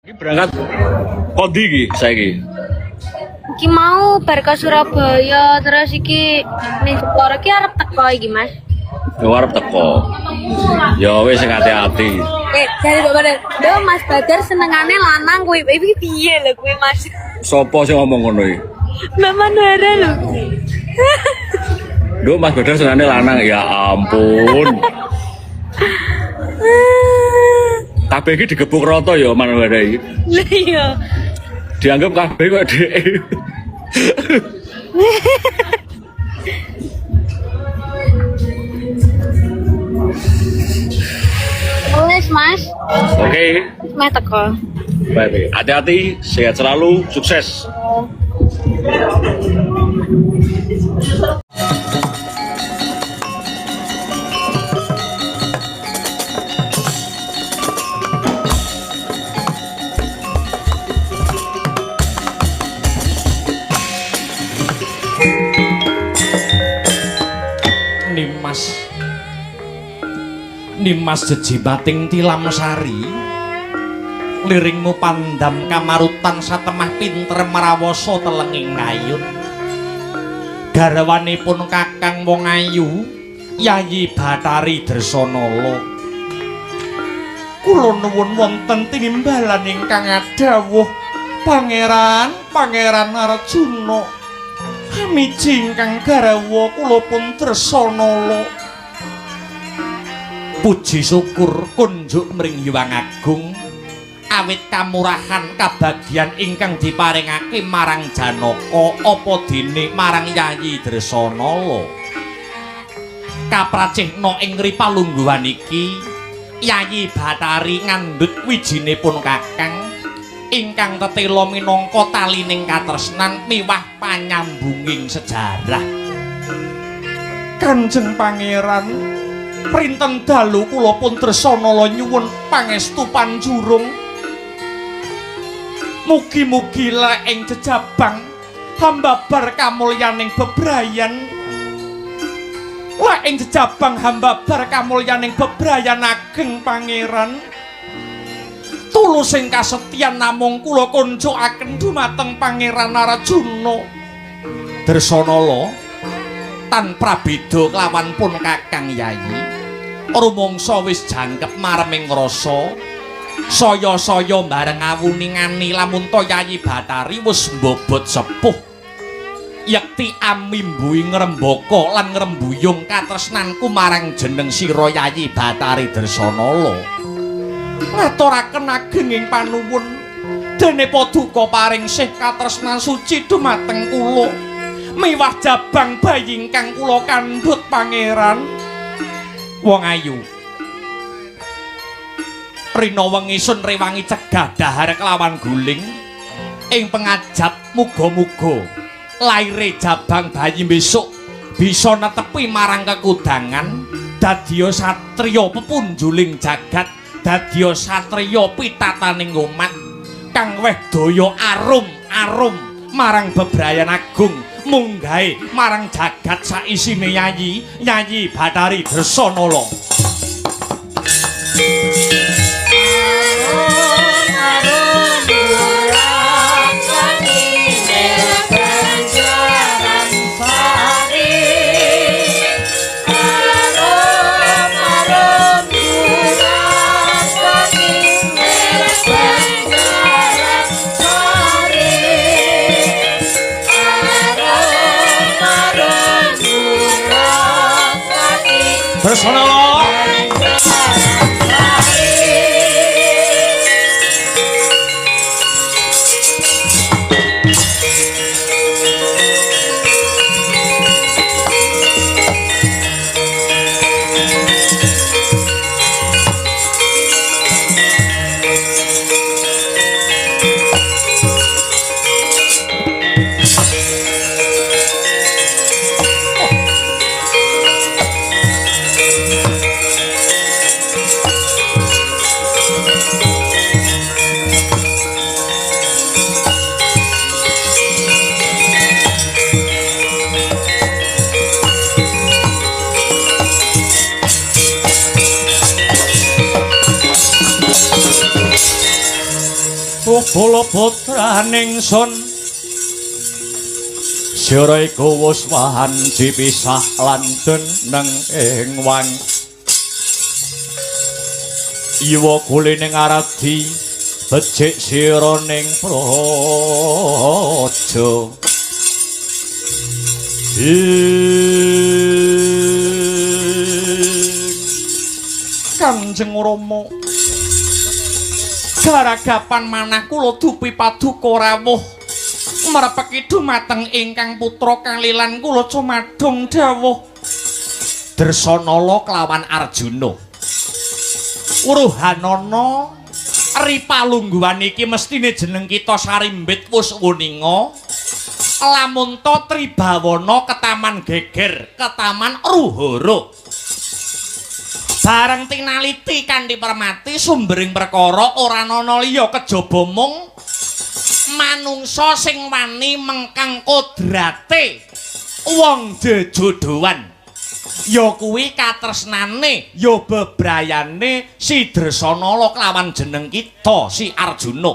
Iki berangkat kondi iki saiki. Iki mau bar ke Surabaya terus iki ning Jepara iki arep teko iki, Mas. Yo arep teko. Ya wis sing hati-hati. Jare Bapak Badar, "Lho Mas Badar senengane lanang kuwi." Iki piye lho kuwi, Mas? Sopo sing ngomong ngono iki? Mbak Manara lho. Duh Mas Badar senengane lanang, ya ampun. Kabeh iki digebuk rata ya Mas Badar iki. Lah iya. Dianggap kabeh kok dhek. Wes, Mas. Oke, Meh teko. baik. Hati-hati, sehat selalu, sukses. Nimas jejibating tilam sari liringmu pandam kamarutan satemah pinter marawasa telenging kayun garwanipun kakang wong ayu Yayi Bathari Dresanala kula nuwun wonten tinimbalan ingkang adhawuh Pangeran Arjuna miji ingkang garwa kula pun Dresanala puji syukur kunjuk mring Hyang Agung awit kamurahan kabagyan ingkang diparingake marang Janaka apa dene marang Yayi Dresanala kapracihna ing ripalungguhan iki Yayi Bathari ngandhut wijinipun kakang ingkang tetela minangka talining katresnan miwah panyambunging sejarah Kanjeng Pangeran printen dalu kula pun Dresanala nyuwun pangestu panjurung mugi-mugi lek ing jejabang hambabar kamulyaning bebrayan lek ing jejabang hambabar kamulyaning bebrayan ageng pangeran tulusing kasetyan namung kula kuncukaken dumateng Pangeran Arjuna Dresanala tan prabeda kelawan pun kakang Yayi rumangsa wis jangkep mareming rasa saya-saya bareng awuningani lamun to Yayi Bathari wis mbobot sepuh yekti amimbuhi ngrembaka lan ngrembuyung katresnanku marang jeneng sira Yayi Bathari Dresanala ngaturaken agenging panuwun dene paduka paring sih katresnan suci dumateng kula miwah jabang bayi ingkang kula kandhut pangeran wong ayu rina wengi sun rewangi cegah dahar kelawan guling ing pengajap muga-muga laire jabang bayi besok bisa netepi marang kekudangan dadya satriya pepunjuling jagat dadya satriya pitataning umat kang weh daya arum-arum marang bebrayan agung munggahe marang jagat saisine Yayi Bathari Dresanala Dresanala Kula putraning sun sira iku wis wahan dipisah lan deneng ing wang iwa kulining aradi becik sira ning praja Kanjeng Rama garagapan manah kula dupi paduka rawuh marepeki dumateng ingkang putra kalilan kula cumadung dawuh Dresanala kelawan Arjuna Uruhanana ripalungguhan iki mestine jeneng kita Sarimbit wis wuninga lamun ta Tribawana ketaman geger ketaman Ruhara bareng tinaliti kanthi permati sumbering perkara ora ana liya kejaba mung manungsa sing wani mengkang kodrate wong jejodhoan ya kuwi katresnane ya bebrayane si Dresanala kelawan jeneng kita si Arjuna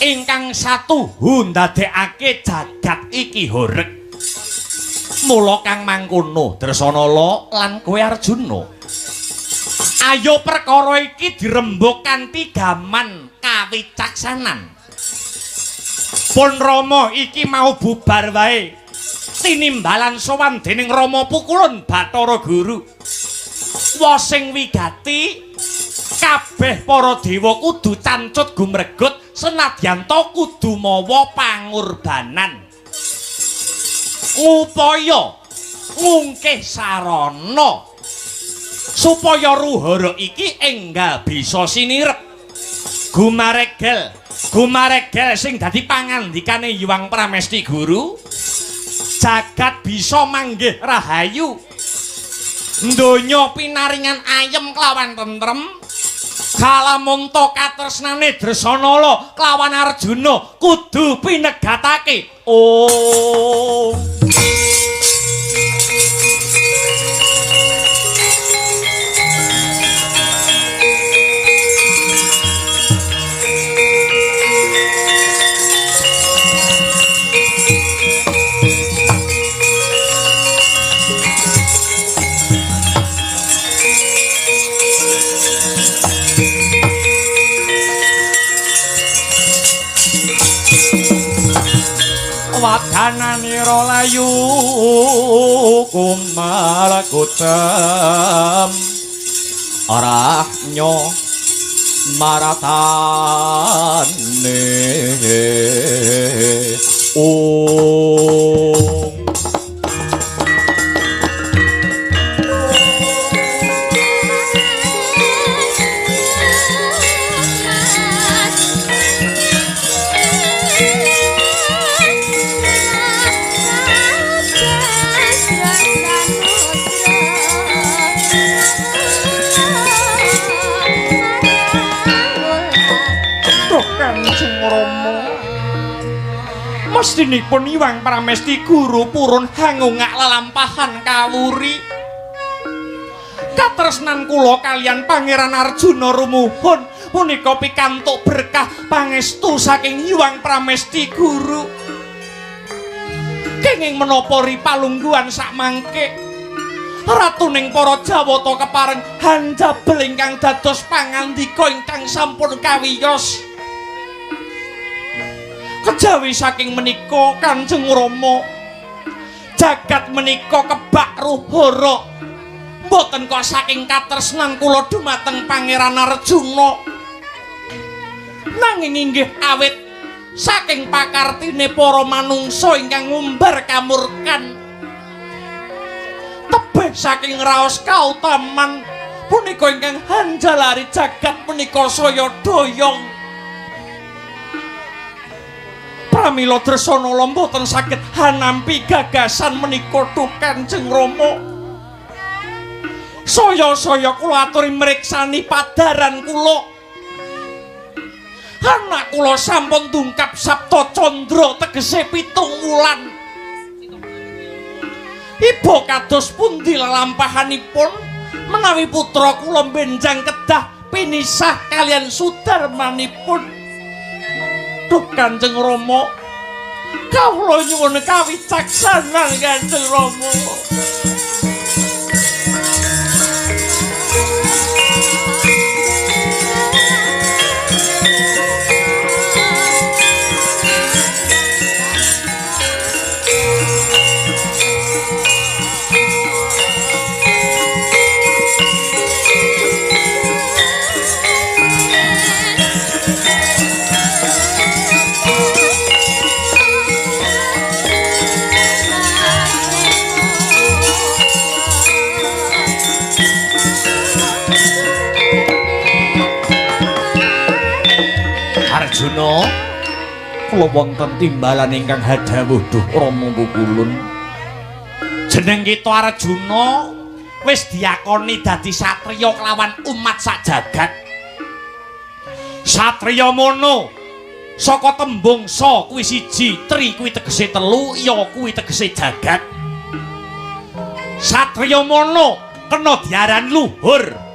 ingkang satuhu ndadekake jagat iki horeg mula kang mangkono Dresanala lan kowe Arjuna ayo perkara iki dirembuk kanthi gaman kawicaksanan pun Rama iki mau bubar wae tinimbalan sowan dening Rama Pukulun Bathara Guru wasing wigati kabeh para dewa kudu cancut gumregut senadyan ta kudu mawa pangorbanan ngupaya ngungkih sarana supaya Ruhara iki enggal bisa sinirep gumaregel sing dadi pangandikane Hyang Pramesti Guru jagat bisa manggih rahayu donya pinaringan ayem kelawan tentrem kalamunta katresnane Dresanala kelawan Arjuna kudu pinegatake wadananira layu kumalakutem arahnya maratane mestinipun Hyang Pramesti Guru purun hangungak lelampahan kawuri katresnan kula kalian Pangeran Arjuna rumuhun punika pikantuk berkah pangestu saking Hyang Pramesti Guru kenging menapa ripalungguhan sakmangke ratuning para Jawata kepareng handabel ingkang dados pangandika ingkang sampun kawiyos kejawi saking menika Kanjeng Rama jagat menika kebak Ruhara mboten kok saking katresnan kula dumateng Pangeran Arjuna nanging inggih awit saking pakartine para manungsa ingkang ngumbar kamurkan tebih saking raos kautaman punika ingkang hanjalari jagat menika saya doyong pramila Dresanala mboten saged hanampi gagasan menika dhumateng Kanjeng Rama saya kula aturi mriksani padaran kula anak kula sampun tungkap Sabta Candra tegese 7 wulan ibu kados pundi lelampahanipun menawi putra kula benjang kedah pinisah kalian sudarmanipun Duh Kanjeng Rama, kawula nyuwun kawicaksanan Kanjeng Rama. Arjuna, kula wonten timbalan ingkang hadhawuh duh Rama Pukulun. Jeneng kita Arjuna wis diakoni dadi satriya kelawan umat sak jagat. Satriya mono saka tembung sa kuwi siji, tri kuwi tegese telu, ya kuwi tegese jagat. Satriya mono kena diaran luhur.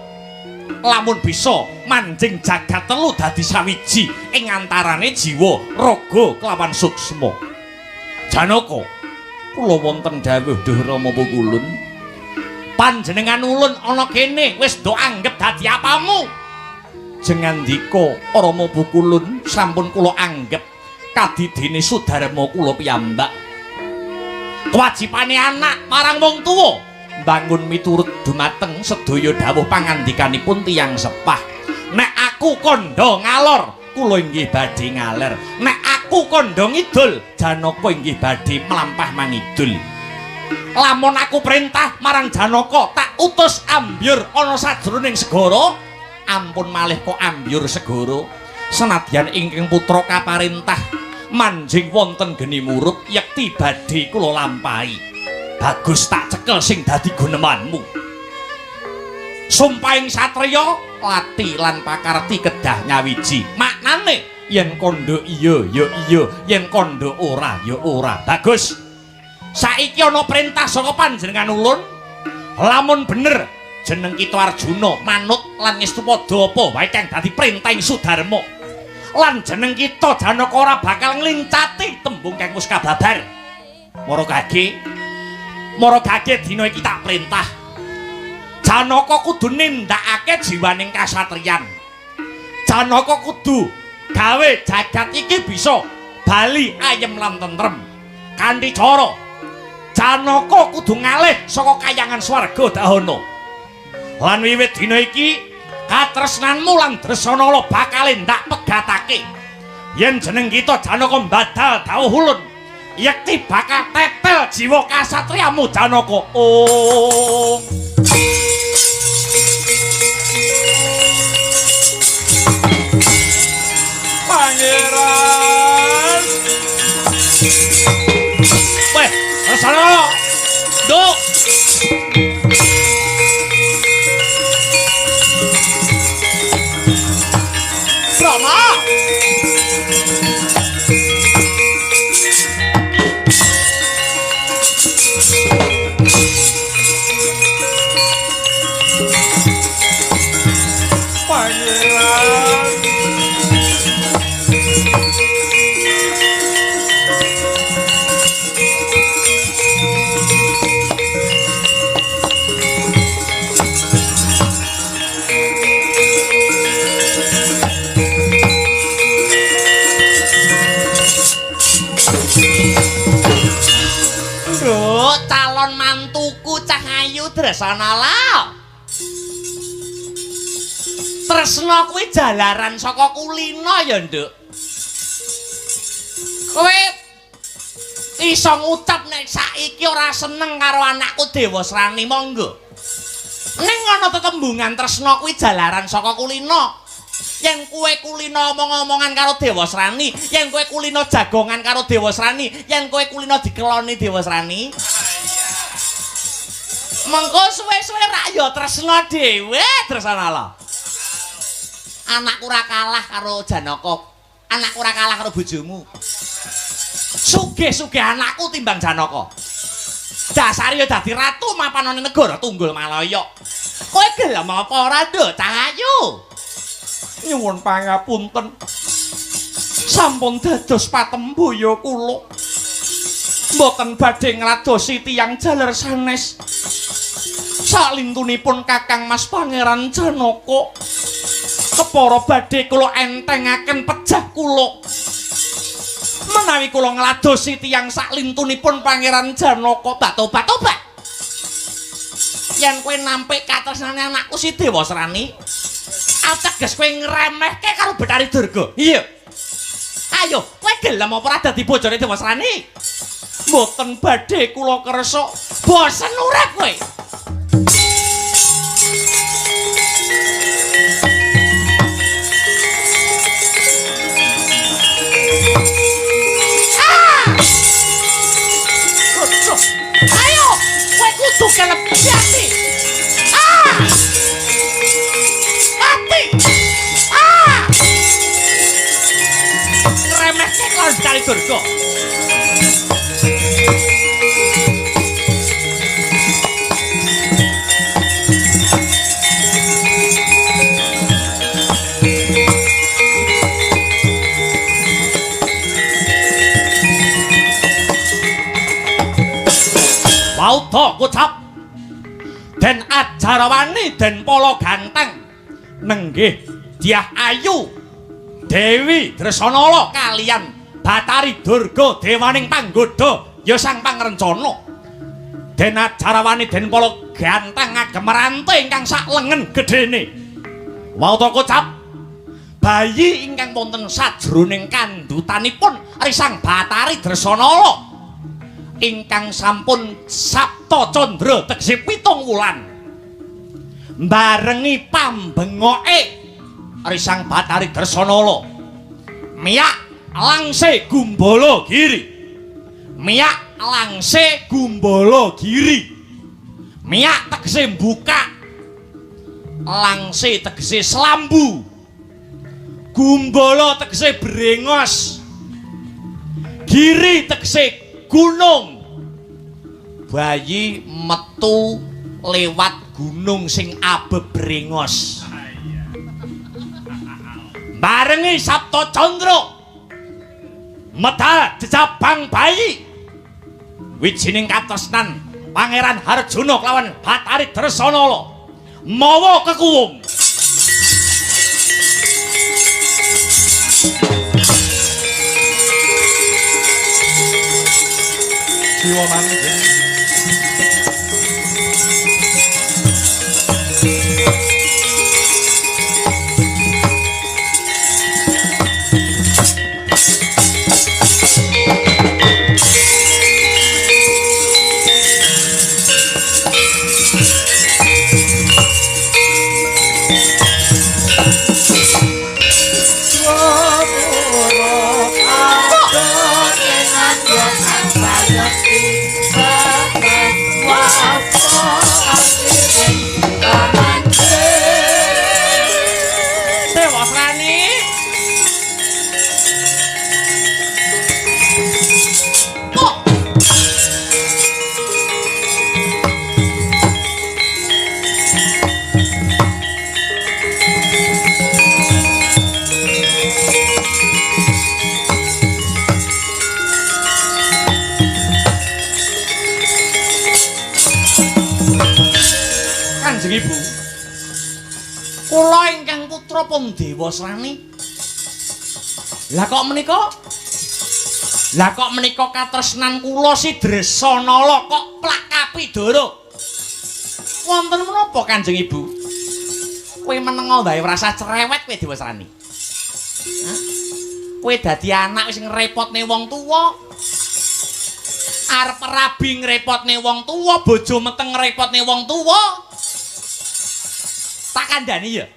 Lamun bisa manjing jagat telu dadi sawiji ing antarane jiwa, raga kelawan suksma. Janaka, kula wonten dawuh duh Rama Pukulun. Panjenengan ulun ana kene wis do anggep dadi apamu. Jengandika Rama Pukulun sampun kula anggep kadidene sudarma kula piyambak. Kewajibane anak marang wong tuwa bangun miturut dumateng sedaya dawuh pangandikanipun tiyang sepah. Nek aku kandha ngalor, kula inggih badhe ngaler. Nek aku kandha ngidul, Janaka inggih badhe mlampah mangidul. Lamun aku perintah marang Janaka, tak utus ambyur ana sajroning segara, ampun malih kok ambyur segara. Senadyan ingkang putra kaparintah manjing wonten geni murup, yekti badhe kula lampahi. Bagus tak cekel sing dadi gunemanmu. Sumpahing satriya lati lan pakarti kedah nyawiji. Maknane yen kandha iya ya iya, yen kandha ora ya ora. Bagus. Saiki ana perintah saka panjenengan ulun. Lamun bener jeneng kita Arjuna manut lan ngestupada apa wae kang dadi perintahing Sudarma. Lan jeneng kita Janaka ora bakal nglincati tembung kang wis kababar. Mara gage dina iki tak perintah. Janaka kudu nindakake jiwaning kasatriyan. Janaka kudu gawe jagat iki bisa bali ayem lan tentrem. Kanthi cara Janaka kudu ngalih saka kayangan swarga dahana. Lan wiwit dina iki katresnanmu lan Dresanala bakal ndak pegatake. Yen jeneng kita Janaka mbadal dawuh ulun, yekti bakal tetel jiwa kasatriyamu Janaka. Oh. Pangeran. Weh, Dresanala. Duk. Brahma. Calon mantuku Cahayu Dresanala. Tresna kuwi jalaran saka kulina ya, Nduk. Kowe iso ngucap nek saiki ora seneng karo anakku Dewasrani, monggo. Ning ana tetembungan tresna kuwi jalaran saka kulina. Yen kowe kulina omong-omongan karo Dewasrani, yen kowe kulina jagongan karo Dewasrani, yen kowe kulina dikeloni Dewasrani, mengko suwe-suwe rak ya tresna dhewe Dresanala. Anakku ora kalah karo Janaka. Anakku ora kalah karo bojomu. Sugih-sugih anakku timbang Janaka. Dasare ya dadi ratu mapanane negara Tunggul Malaya. Kowe gelem apa ora, Nduk Cahayu? Nyuwun pangapunten. sampun dados patemboya kula. Mboten badhe ngladosi tiyang jaler sanes. Salintunipun Kakang Mas Pangeran Janaka. Kepara badhe kula entengaken pejah kula. Menawi kula ngladosi tiyang saklintunipun Pangeran Janaka, tobat. Yen kowe nampik katresnane anakku si Dewasrani, ateges kowe ngremehke karo Betari Durga. Iya. Ayo, kowe gelem apa ora dadi bojone Dewasrani? Mboten badhe kula kersa bosen urip kowe. Ayo, kowe kudu kelep hati. Hati. Ngremehke karo Betari Durga. Wauda kocap den ajarawani den polo ganteng nenggih Dyah Ayu Dewi Dresanala kaliyan Batari Durga dewaning panggoda ya sang pangrencana den ajarawani den polo ganteng ngagem ranté ingkang sak lengen gedhene. Wauda kocap bayi ingkang wonten sajroning kandhutanipun risang Batari Dresanala ingkang sampun Sabta Candra tegese 7 wulan barengi pambengoke risang Batari Dresanala miyak langse Gumbala Giri miyak langse Gumbala Giri miyak tegese buka langse tegese selambu Gumbala tegese brengos Giri tegese gunung. Bayi metu lewat gunung sing abebrengos. Barengi Sabta Candra medal jejabang bayi wijining katresnan Pangeran Harjuna kelawan Batari Dresanala mawa kekuwung. Jiwa manggih Ibu, kula ingkang putra pun Dewasrani. Lah kok menika katresnan kula si Dresanala kok plak kapidara. Wonten menapa Kanjeng Ibu? Kowe menenga wae rasa cerewet kowe Dewasrani. Kowe dadi anak wis ngrepotne wong tuwa. Arep rabi ngrepotne wong tuwa, bojo meteng ngrepotne wong tuwa. Tak kandhani ya.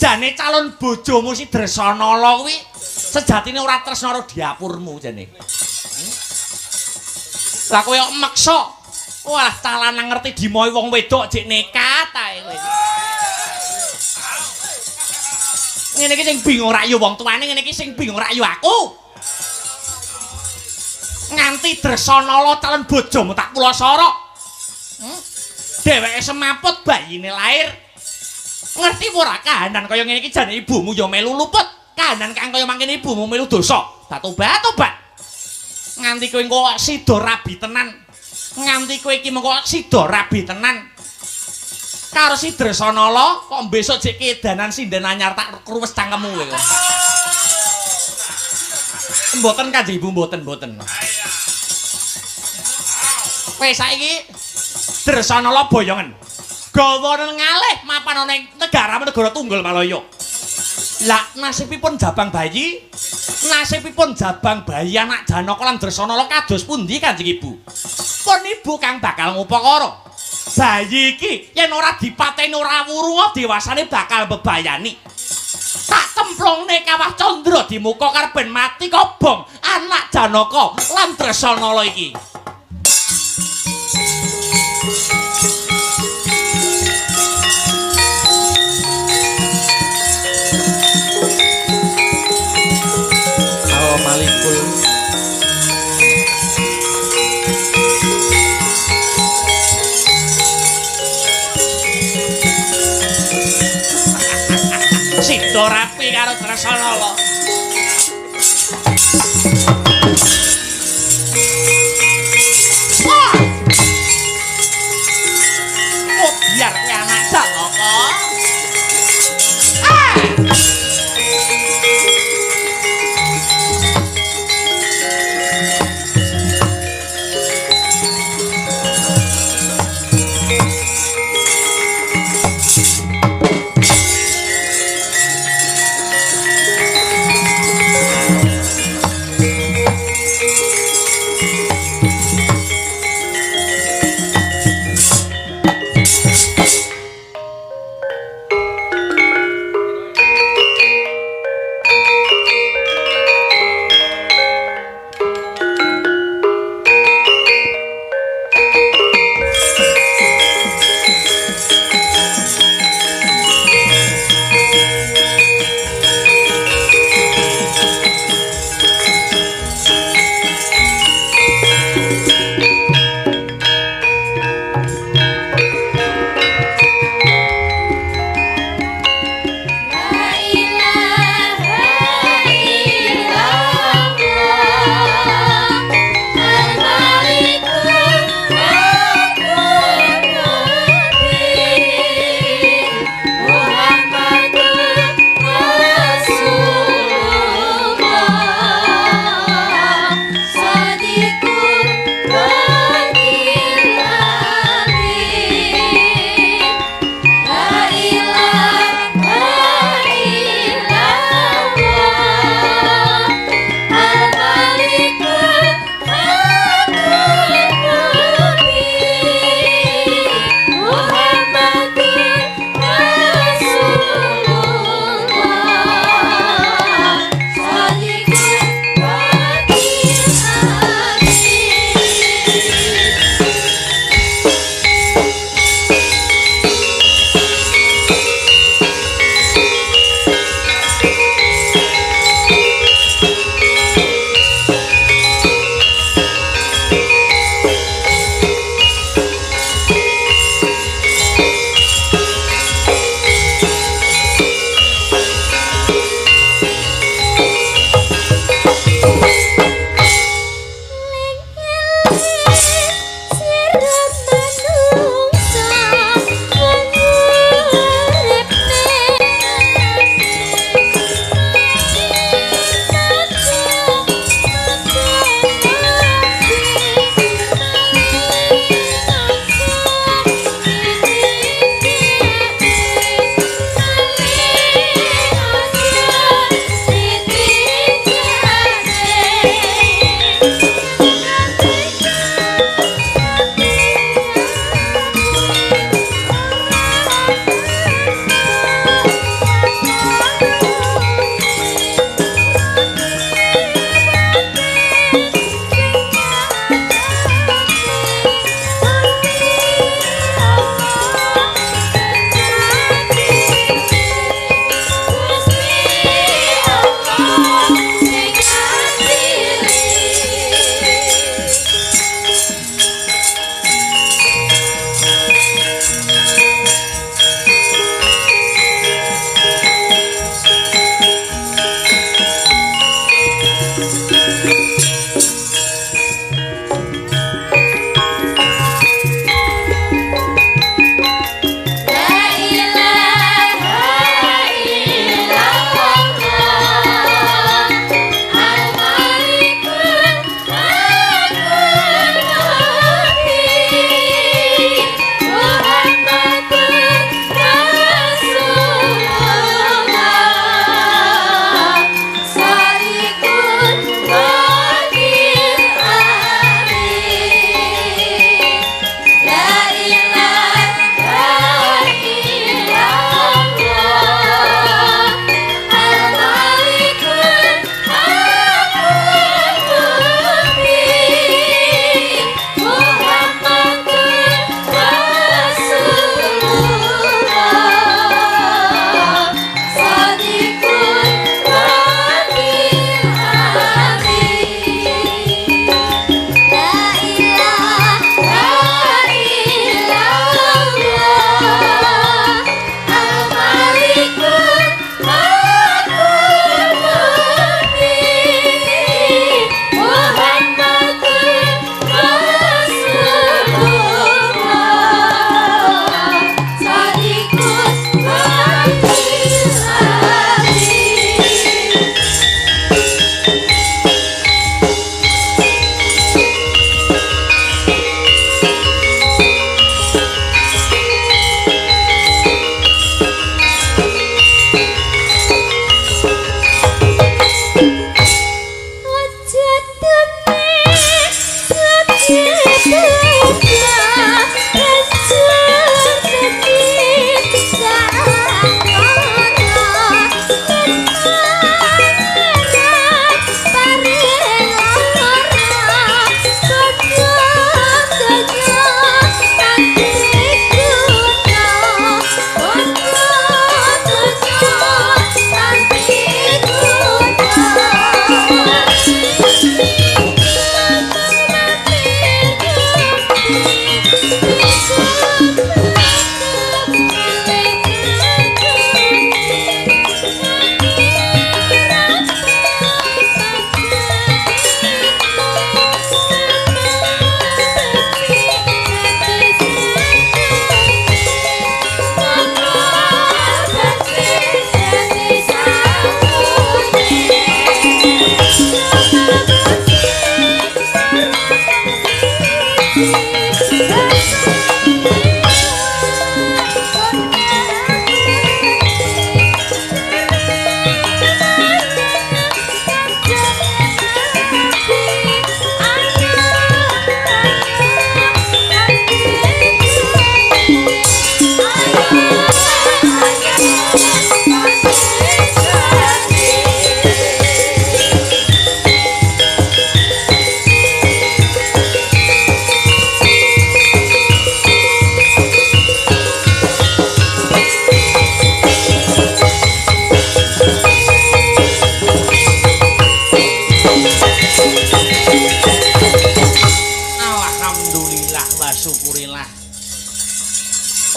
Jane calon bojomu si Dresanala kuwi sejatine ora tresna karo diapurmu jane. Lah kowe kok meksa. Walah calana ngerti dimohi wong wedok jek nekat ae kowe. Ngene iki sing bingung rayu wong tuane, ngene iki sing bingung rayu aku. Nganti Dresanala calon bojomu tak pulasara. Dheweke semaput bayine lair. Ngerti ora kahanan kaya ngene iki jane ibumu ya melu luput. kahanan kang kaya mangkene ibumu milu dosa. Tobat. Nganti kowe engko sida rabi tenan. Nganti kowe iki mengko sida rabi tenan. Karo si Dresanala kok besok jek kedanan sinden anyar tak kruwes cangkemmu kowe. Mboten Kanjeng Ibu, mboten. Wis saiki Dresanala boyongen. Gawa ngalih mapan ana ing negara tunggal Malaya. Lah nasibipun jabang bayi anak Janaka lan Dresanala kados pundi Kanjeng Ibu? Pun ibu kang bakal ngupakara. Bayi iki yen ora dipateni ora wurunga dewasane bakal bebayani. Tak templungne Kawah Candra di muka karben mati kobong anak Janaka lan Dresanala iki. Malikul sida rapi karo Dresanala. Oh, biar ke anak Janaka.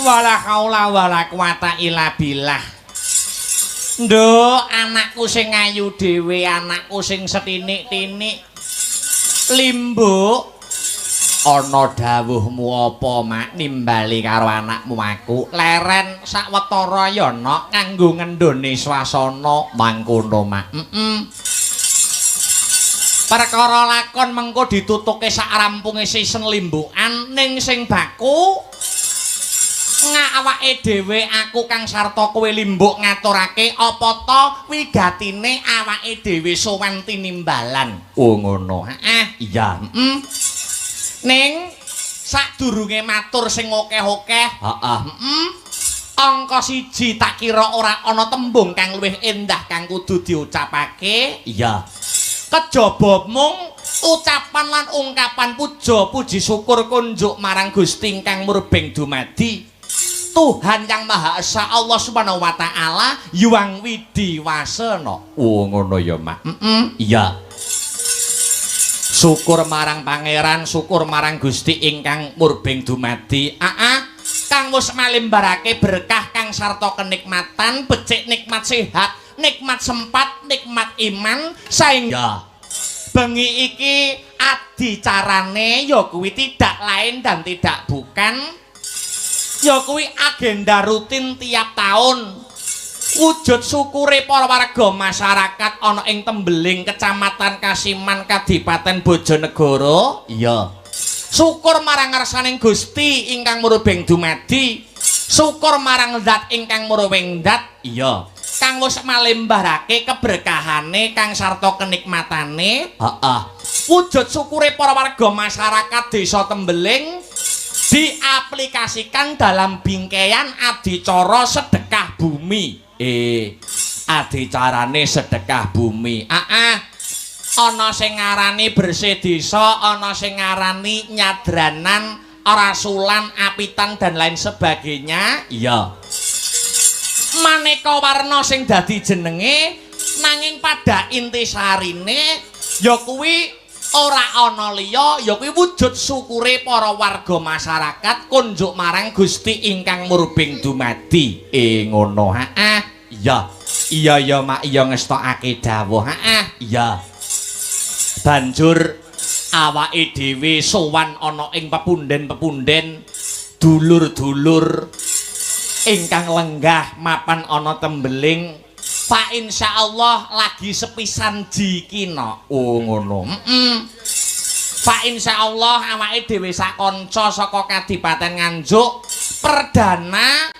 Wala haula wala quwata illa billah. Nduk, anakku sing ayu dhewe, anakku sing setinik-tinik. Limbuk. Ana dawuhmu apa, Mak, nimbali karo anakmu aku? Leren sawetara ya nok kanggo ngendhone swasana mangkono, Mak. Perkara lakon mengko ditutuke sak rampunge season limbukan ning sing baku ngak awake dhewe aku Kang Sarta kowe limbuk ngaturake apa to wigatine awake dhewe sowan tinimbalan. Oh ngono. Iya. Ning sadurunge matur sing akeh-akeh. Heeh. Angka 1 tak kira ora ana tembung kang luwih endah kang kudu diucapake. Iya. Kejaba mung ucapan lan ungkapan puja puji syukur kunjuk marang Gusti ingkang murbeng dumadi Tuhan yang Maha Esa Allah Subhanahu wa taala yuang widi wasana. Oh ngono ya, Mak. Iya. Syukur marang pangeran, syukur marang Gusti ingkang murbeng dumadi. Kang wis malimbarake berkah Kang sarta kenikmatan, becik nikmat sehat, nikmat sempat, nikmat iman sehingga bengi iki adicarane ya kuwi tidak lain dan tidak bukan ya kuwi agenda rutin tiap tahun. Wujud syukure para warga masyarakat ana ing Tembeling, Kecamatan Kasiman, Kadipaten Bojonegoro. Iya. Syukur marang ngarsaning Gusti ingkang murbeng dumadi. Syukur marang zat ingkang murbeng zat. Iya. Kang wis malembarake keberkahane Kang sarta kenikmatane. Heeh. Wujud syukure para warga masyarakat Desa Tembeling diaplikasikan dalam bingkaian adicara sedekah bumi. Adicarane sedekah bumi. Ana sing ngarani bersih desa, ana sing ngarani nyadranan, rasulan, apitan dan lain sebagainya. Iya. Maneka warna sing dadi jenenge nanging pada intisarine ya kuwi ora ana liya ya kuwi wujud syukure para warga masyarakat kunjuk marang Gusti ingkang murbeng dumadi. Ngono. Iya. Iya ya, Mak, iya ngestokake dawuh. Iya. Banjur awake dhewe sowan ana ing pepunden-pepunden, dulur-dulur ingkang lenggah mapan ana Tembeling. Pak insyaallah lagi sepisan jikina. Oh ngono. Pak insyaallah awake dhewe sak kanca saka Kadipaten Nganjuk perdana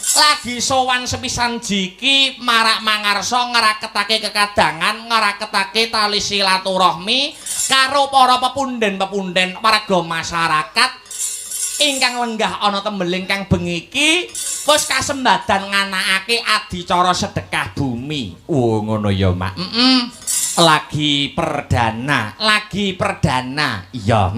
lagi sowan sepisan jiki marak mangarsa ngraketake kekadangan, ngraketake tali silaturahmi karo para pepunden-pepunden warga masyarakat ingkang lenggah ana Tembeling kang bengi iki wis kasembadan nganakake adicara sedekah bumi. Oh ngono ya, Mak. Lagi perdana. Iya.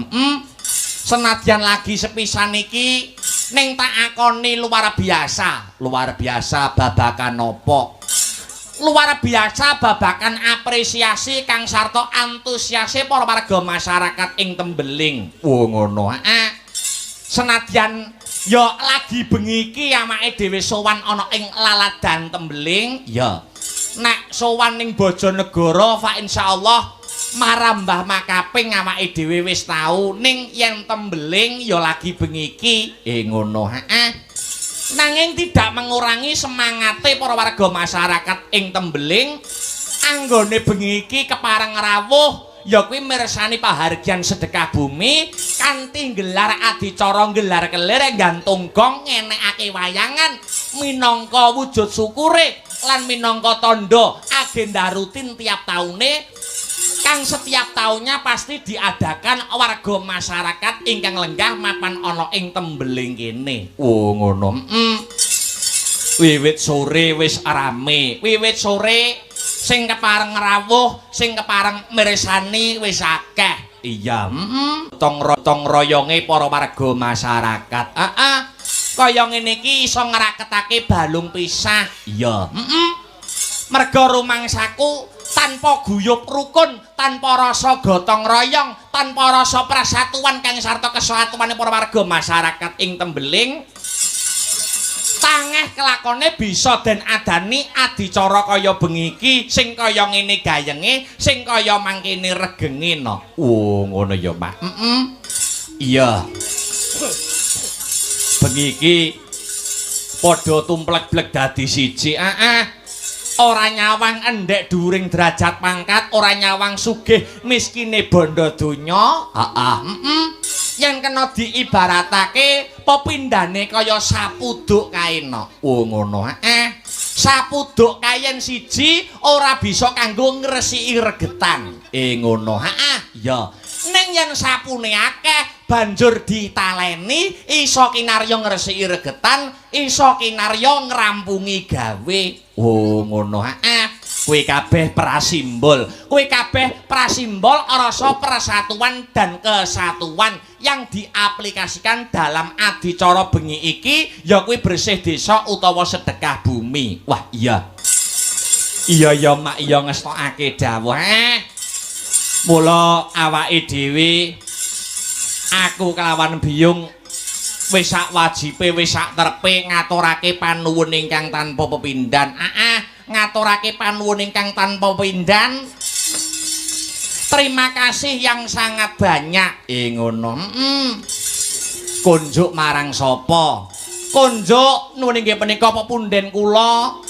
Senadyan lagi sepisan iki ning tak akoni luar biasa babakan apa? Luar biasa babakan apresiasi Kang sarta antusiase para warga masyarakat ing Tembeling. Oh ngono. Senadyan ya lagi bengi iki amake dhewe sowan ana ing laladan Tembeling. Ya. Nek sowan ning Bojonegoro fa insyaallah marambah makaping awake dhewe wis tau ning yen Tembeling ya lagi bengi iki. Ngono. Nanging tidak mengurangi semangate para warga masyarakat ing Tembeling anggone bengi iki kepareng rawuh ya kuwi mirsani pahargyan sedekah bumi kanthi gelar adicara gelar kelir gantung gong ngenekake wayangan minangka wujud syukure lan minangka tandha agenda rutin tiap taune kang setiap tahunnya pasti diadakan warga masyarakat ingkang lenggah mapan ana ing Tembeling kene. Oh ngono. Wiwit sore wis rame, wiwit sore sing kepareng rawuh, sing kepareng mirsani wis akeh. Iya, tong royonge para warga masyarakat. Kaya ngene iki iso ngraketake balung pisah. Iya, merga rumangsaku tanpa guyub rukun, tanpa rasa gotong royong, tanpa rasa persatuan kang sarta kesatuane para warga masyarakat ing Tembeling. pangeh kelakone bisa den adani adicara kaya bengi iki sing kaya ngene gayenge sing kaya mangkene regenge no. Oh ngono ya Mak. Iya. Bengi iki padha tumplek-blek dadi siji. Ora nyawang endek dhuwuring derajat pangkat, ora nyawang sugih miskine bondo donya. Yen kena diibaratake pepindhane kaya sapuduk kae no. Oh ngono. Sapuduk kayen siji ora bisa kanggo ngresiki regetan. Ngono. Ya. Ning yen sapune akeh banjur ditaleni iso kinarya ngresiki regetan, iso kinarya ngrampungi gawe. Oh ngono. Kuwi kabeh prasimbol. Kuwi kabeh prasimbol rasa persatuan dan kesatuan yang diaplikasikan dalam adicara bengi iki ya kuwi bersih desa utawa sedekah bumi. Wah iya. Iya ya Mak iya ngestokake dawuh. Mula awake dhewe aku kelawan Biyung wis sak wajibe wis sak terpe ngaturake panuwun ingkang tanpa pepindhan. Ngaturake panuwun ingkang tanpa pepindhan. Terima kasih yang sangat banyak. Ngono. Kunjuk marang sapa? Kunjuk nuwun inggih punika pepunden kula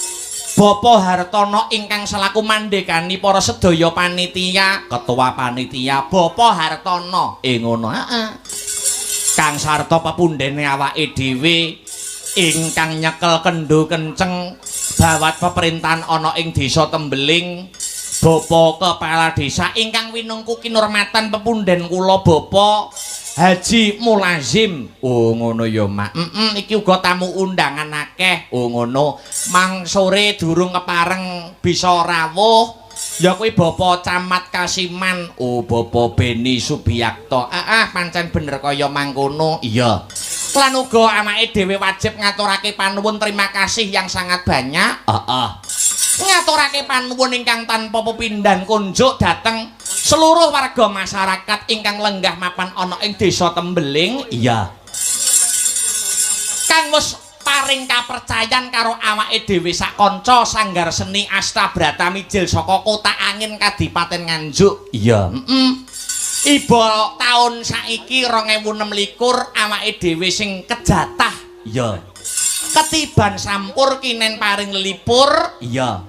Bapak Hartono ingkang selaku mandekani para sedaya panitia, ketua panitia Bapak Hartono. Ngono. Kang sarta pepundene awake dhewe ingkang nyekel kendho kenceng bawat pemerintahan ana ing desa Tembeling. Bapak Kepala Desa ingkang winungku kinurmatan pepunden kula Bapak Haji Mulazim. Oh ngono ya Mak. Iki uga tamu undangan akeh. Oh ngono. Mang sore durung kepareng bisa rawuh. Ya kuwi Bapak Camat Kasiman. Oh Bapak Beni Subiyakto. Pancen bener kaya mangkono. Iya. Lan uga awake dhewe wajib ngaturake panuwun terima kasih yang sangat banyak. Ngaturake panuwun ingkang tanpa pepindhan kunjuk dhateng seluruh warga masyarakat ingkang lenggah mapan ana ing desa Tembeling. Iya. Kang wis paring kapercayan karo awake dhewe sak kanca sanggar seni Astabrata Mijil saka Kota Angin Kadipaten Nganjuk. Iya. Iba taun saiki 2026 awake dhewe sing kejatah. Iya. Ketiban sampur kinen paring lelipur. Iya.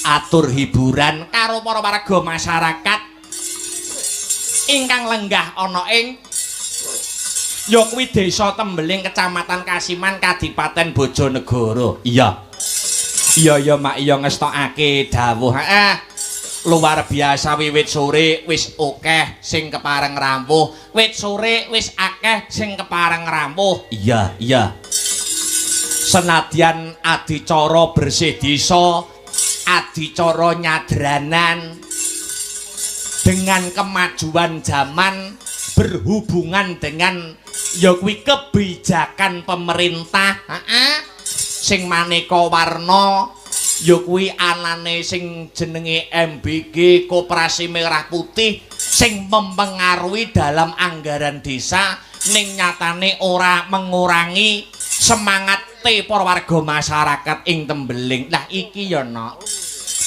Atur hiburan karo para warga masyarakat ingkang lenggah ana ing ya kuwi desa Tembeling Kecamatan Kasiman Kadipaten Bojonegoro. Iya. Iya ya Mak iya ngestokake dawuh. Luar biasa wiwit sore wis akeh sing kepareng rawuh. Wit sore wis akeh sing kepareng rawuh. Iya, iya. Senadyan adicara bersih desa, adicara nyadranan dengan kemajuan zaman berhubungan dengan ya kuwi kebijakan pemerintah sing maneka warna ya kuwi anane sing jenenge MBG Koperasi Merah Putih sing mempengaruhi dalam anggaran desa ning nyatane ora mengurangi semangat para warga masyarakat ing Tembeling. Lah iki ya Nok.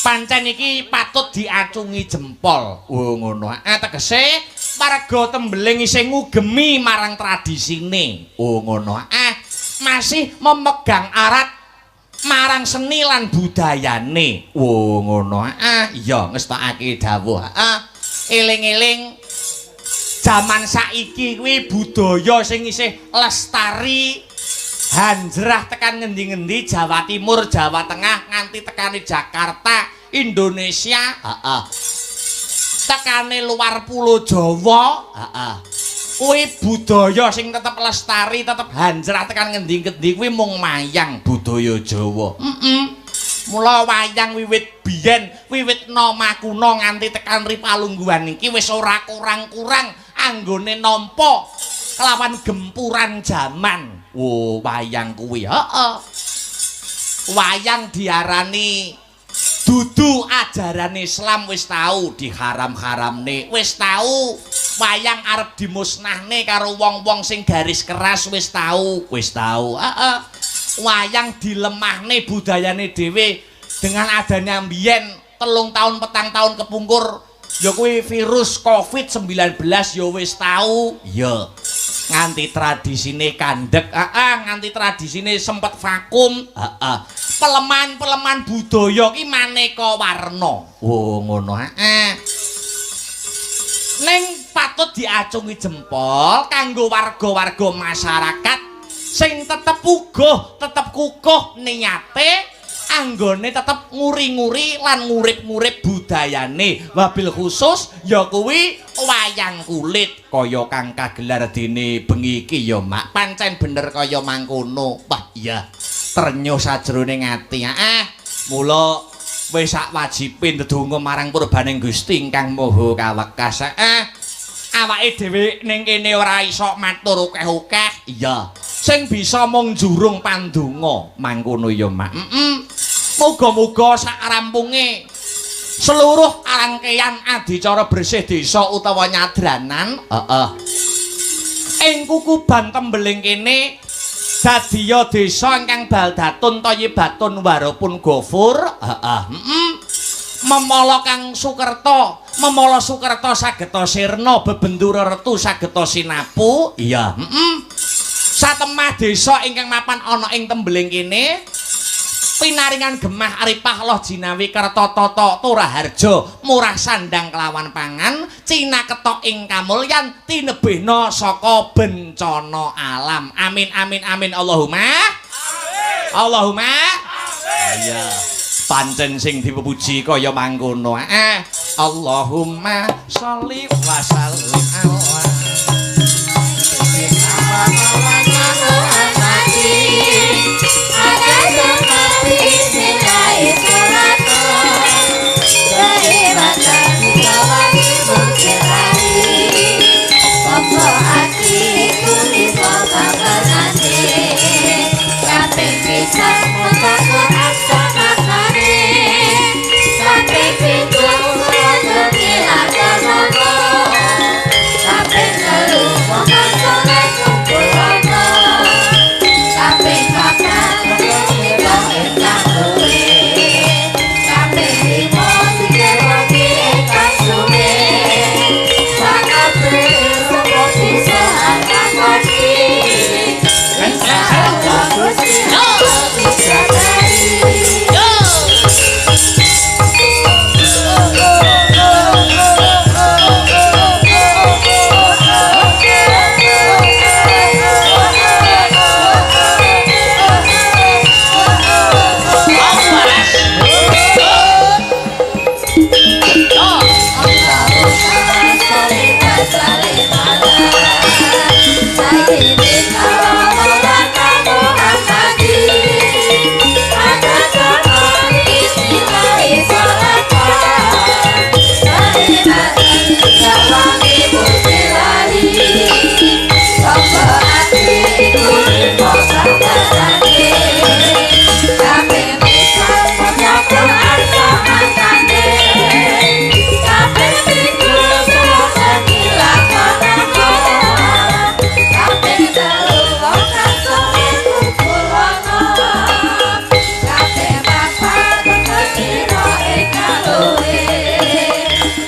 Pancen iki patut diacungi jempol. Oh ngono. Tegese warga Tembeling isih ngugemi marang tradisine. Oh ngono. Masih memegang arat marang seni lan budayane. Oh ngono. Iya ngestokake dawuh. Eling-eling zaman saiki kuwi budaya sing isih lestari hanjrah tekan ngendi-ngendi Jawa Timur, Jawa Tengah nganti tekane Jakarta, Indonesia, tekane luar pulau Jawa, kuwi budaya sing tetep lestari, tetep hanjrah tekan ngendi-ngendi kuwi mung wayang budaya Jawa. Mula wayang wiwit biyen, wiwit nama kuna nganti tekan Ripalungguhan iki wis ora kurang-kurang anggone nampa kelawan gempuran zaman. Oh, wayang kuwi. Wayang diarani dudu ajaran Islam wis tau diharam-haramne, wis tau wayang arep dimusnahne karo wong-wong sing garis keras wis tau. wayang dilemahne budayane dhewe dengan adanya mbiyen 3 tahun 4 tahun kepungkur ya kuwi virus Covid-19 ya wis tau ya nganti tradisine kandhek nganti tradisine sempet vakum peleman-peleman budaya ki maneka warna oh ngono ning patut diacungi jempol kanggo warga-warga masyarakat sing tetep uga tetep kukuh niate anggone tetep nguri-nguri lan ngurip-ngurip budayane wabil khusus ya kuwi wayang kulit kaya kang kagelar dene bengi iki ya mak pancen bener kaya mangkono wah iya ternyuh sajroning ati mula wis sak wajibe ndedonga marang purbaning Gusti ingkang Maha Kawekas awake dhewe ning kene ora iso matur akeh-akeh iya sing bisa mung jurung pandonga mangkono ya mak muga-muga sak rampunge seluruh rangkaian adicara bersih desa utawa nyadranan ing Kukuban Tembeling kene dadiya desa ingkang baldatun thayyibatun warapun gofur memala kang Sukerta memala Sukerta sageta sirna bebendura retu sageta sinapu iya satemah desa ingkang mapan ana ing Tembeling kene pinaringan gemah aripah loh jinawi kertotото turaharjo murah sandang kelawan pangan cina ketok ing kamulyan tinebihno saka bencana alam amin amin amin Allahumma Allahumma iya pancen sing dipuji kaya mangkono Allahumma sholli wa sallim ala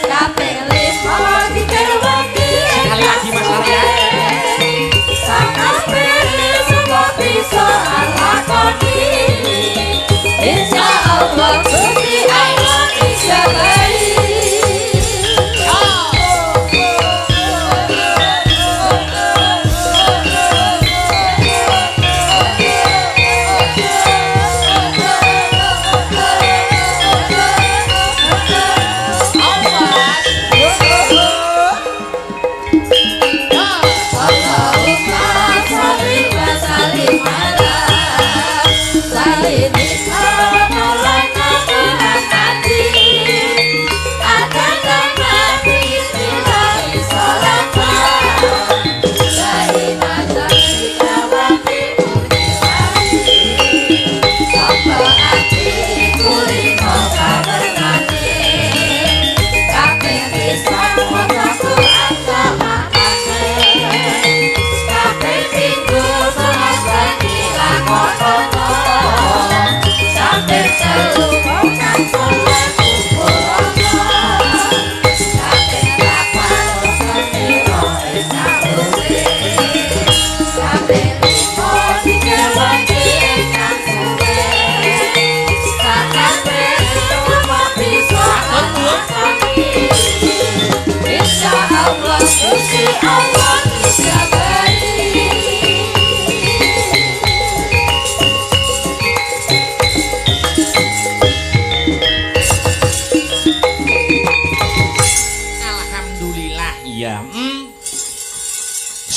Capele,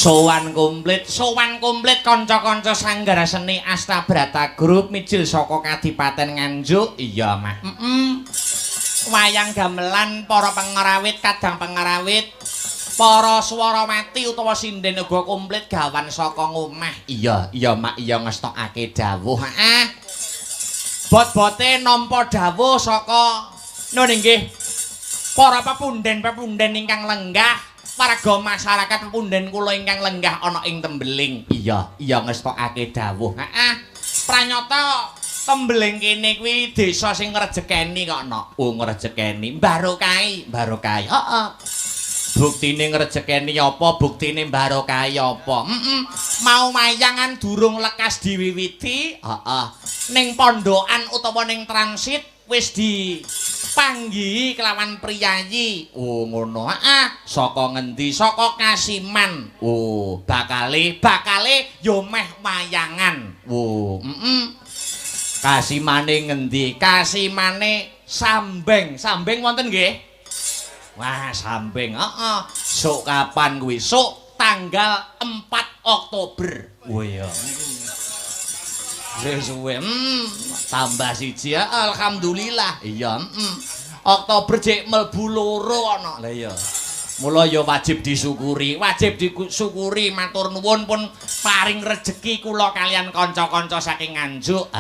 Sowan komplit kanca-kanca sanggara seni Astabrata Group mijil saka Kadipaten Nganjuk. Iya, Mak. Wayang gamelan para pengerawit, kadang pengerawit, para swara mati utawa sinden uga komplit gawan saka ngomah. Iya, Mak, iya ngestokake dawuh. Bot-bote nampa dawuh saka nun inggih para pepunden-pepunden ingkang lenggah. Warga masyarakat pepunden kula ingkang lenggah ana ing Tembeling. Iya ngestokake dawuh. Pranyata Tembeling kene kuwi desa sing ngrejekeni kok nok. Oh ngrejekeni barokai. Heeh. Buktine ngrejekeni apa? Buktine barokai apa? Mau mayangan durung lekas diwiwiti. Heeh. Ning pondokan utawa ning transit wis dipanggihi kelawan priyayi. Oh ngono. Saka ngendi? Saka Kasiman. Oh, bakale yo meh wayangan. Oh, Kasimane ngendi? Kasimane Sambeng. Sambeng wonten nggih? Wah, Sambeng. Sok kapan kuwi? Sok tanggal 4 Oktober. Oh iya. Sesuwe tambah siji ya alhamdulillah. Iya, Oktober jek mlebu loro ana. Lah iya. Mula ya wajib disyukuri, matur nuwun pun paring rejeki kula kalian kanca-kanca saking Nganjuk.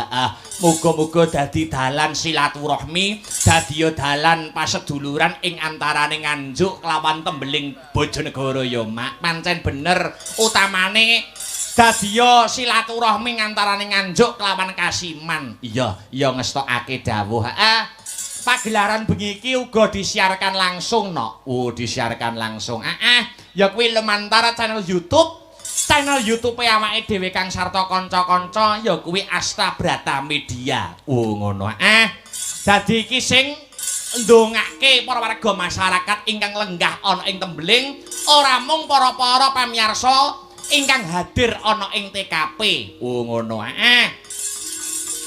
Muga-muga dadi dalan silaturahmi, dadi dalan paseduluran ing antaraning Nganjuk kelawan Tembeling Bojonegoro ya, Mak. Pancen bener utamane dadiya silaturahmi antaraning Nganjuk kelawan Kasiman. Iya ngestokake dawuh. Pagelaran bengi iki uga disiarkan langsung no. Disiarkan langsung. Ya kuwi lumantar channel YouTube. Channel YouTube awake dhewe kang sarta kanca-kanca ya kuwi Astabrata Media. Ngono. Dadi iki sing ndongake para warga masyarakat ingkang lenggah ana ing Tembeling, ora mung para pamirsa ingkang hadir ana ing TKP. Ngono.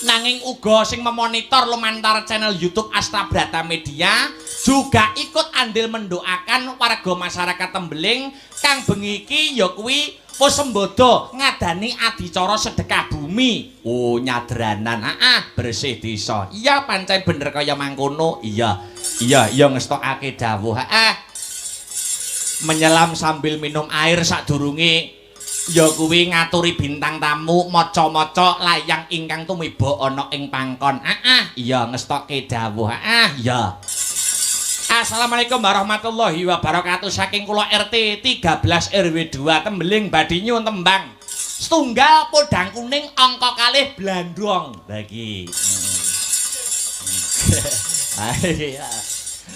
Nanging uga sing memonitor lumantar channel YouTube Astabrata Media juga ikut andil mendoakan warga masyarakat Tembeling kang bengi iki ya kuwi wis sembodo ngadani adicara sedekah bumi. Nyadranan bersih desa. Iya pancen bener kaya mangkono. Iya ngestokake dawuh. Menyelam sambil minum air sadurunge ya kuwi ngaturi bintang tamu maca-maca layang ingkang tumiba ana ing pangkon. Iya ngestokke dawuh. Ya. Assalamualaikum warahmatullahi wabarakatuh. Saking kula RT 13 RW 2 Tembeling badhe nyuwun tembang setunggal podang kuning angka kalih blandong. Bagi. Iya.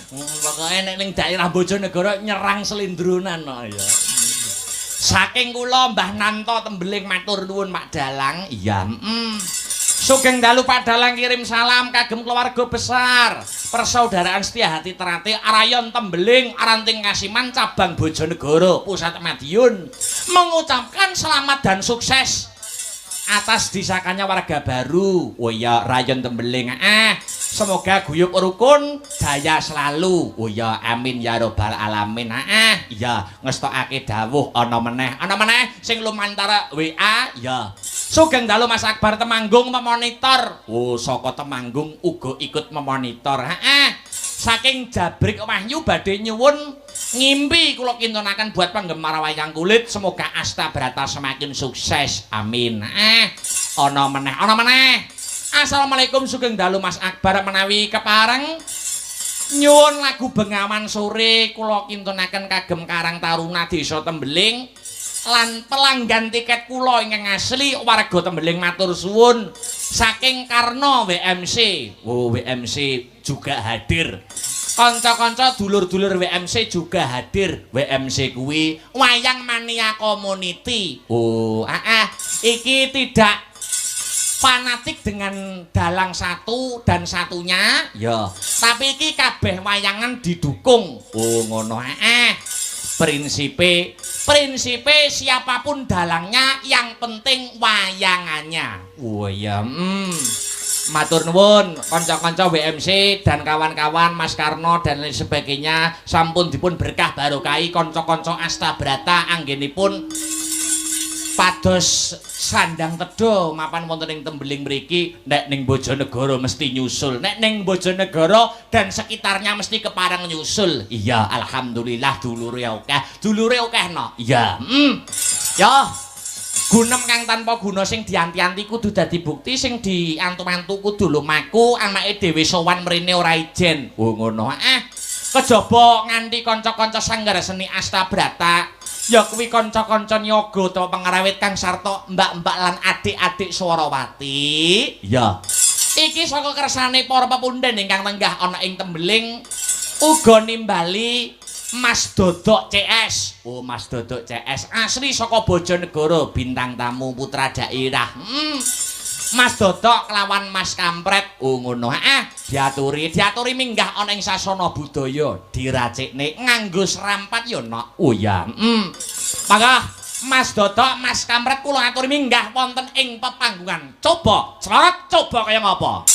Pokoke nek ning daerah Bojonegoro nyerang selindrunan ya. Saking kula Mbah Nanto Tembeling matur nuwun Pak Dalang. Iya, Sugeng dalu Pak Dalang kirim salam kagem keluarga besar Persaudaraan Setia Hati Terate Arayon Tembeling Aranting Kasiman cabang Bojonegoro Pusat Madiun mengucapkan selamat dan sukses atas disakannya warga baru. Oh ya Rayon Tembeling. Semoga guyub rukun jaya selalu. Oh ya amin ya robbal alamin. Ya ngestokake dawuh ana meneh sing lumantar WA ya. Sugeng dalu Mas Akbar Temanggung memonitor. Oh saka Temanggung uga ikut memonitor. Saking Jabrik Wahyu badhe nyuwun ngimpi kula kintunaken buat penggemar wayang kulit semoga Astabrata semakin sukses. Amin. Ana meneh. Assalamualaikum sugeng dalu Mas Akbar menawi kepareng nyuwun lagu Bengawan Sore kula kintunaken kagem Karang Taruna Desa Tembeling lan pelanggan tiket kula ingkang asli warga Tembeling matur suwun saking Karno WMC. WMC juga hadir. Kanca-kanca dulur-dulur WMC juga hadir. WMC kuwi Wayang Mania Community. Iki tidak fanatik dengan dalang satu dan satunya ya. Tapi iki kabeh wayangan didukung. Ngono. Prinsipe siapapun dalangnya yang penting wayangannya. Oh ya. Matur nuwun kanca-kanca WMC dan kawan-kawan Mas Karno dan lain sebagainya sampun dipun berkah barokai kanca-kanca Astabrata anggenipun pados sandang tedo mapan wonten ing Tembeling mriki nek ning Bojonegoro mesti nyusul nek ning Bojonegoro dan sekitarnya mesti kepareng nyusul iya alhamdulillah dulure akeh no iya ya gunem kang tanpa guna sing dianti-anti kudu dadi bukti sing diantu-antu kudu lumaku anake dhewe sowan mrene ora ijen oh ngono kejaba nganti kanca-kanca sanggar seni Astabrata ya kuwi kanca-kanca nyaga utawa pengrawit kang sarta mbak-mbak lan adik-adik Swarawati ya iki saka kersane para pepundhen ingkang tenggah ana ing Tembeling uga nimbali Mas Dodok CS. Oh, Mas Dodok CS asli saka Bojonegoro, bintang tamu putra daerah. Mas Dodok kelawan Mas Kampret. Oh, ngono. Diaturi minggah ana ing sasana budaya, diracikne nganggo serampat ya, Nok. Oh ya. Mangga Mas Dodok, Mas Kampret kula aturi minggah wonten ing pepanggungan. Coba, coba kaya ngapa?